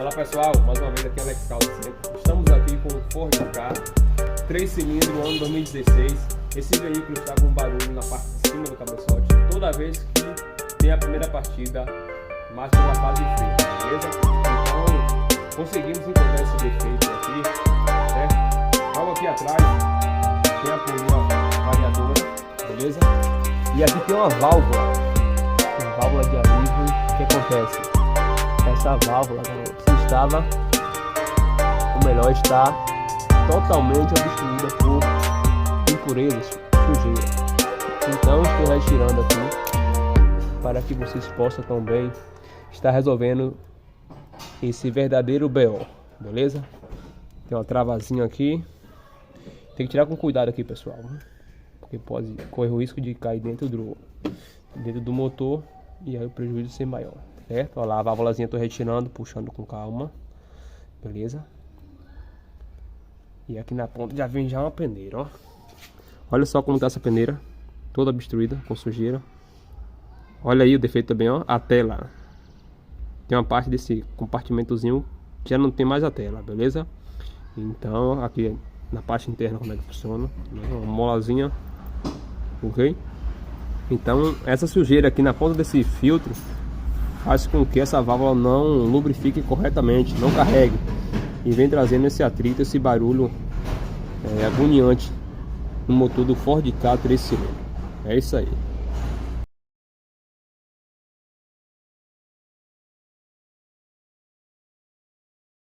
Olá pessoal, mais uma vez aqui é Alex Carlos. Estamos aqui com o Ford Ka 3 cilindros ano 2016. Esse veículo está com barulho na parte de cima do cabeçote toda vez que tem a primeira partida, mas pela fase de freio, beleza? Então conseguimos encontrar esse defeito aqui, certo? Logo aqui atrás tem a polia variadora, beleza? E aqui tem uma válvula de alívio. O que acontece? Essa válvula, estava, ou melhor, está totalmente obstruída por impurezas, sujeira. Então estou retirando aqui para que vocês possam também estar resolvendo esse verdadeiro BO, beleza? Tem uma travazinha aqui, tem que tirar com cuidado aqui, pessoal, porque pode correr o risco de cair dentro do motor e aí o prejuízo ser maior. Certo? Olha lá, a válvulazinha tô retirando, puxando com calma, beleza? E aqui na ponta já vem uma peneira, ó. Olha só como tá essa peneira, toda obstruída com sujeira. Olha aí o defeito também, ó, a tela. Tem uma parte desse compartimentozinho que já não tem mais a tela, beleza? Então aqui na parte interna como é que funciona, uma molazinha, ok? Então essa sujeira aqui na ponta desse filtro faz com que essa válvula não lubrifique corretamente, não carregue e vem trazendo esse atrito, esse barulho agoniante no motor do Ford Ka 3 cilindros. É isso aí.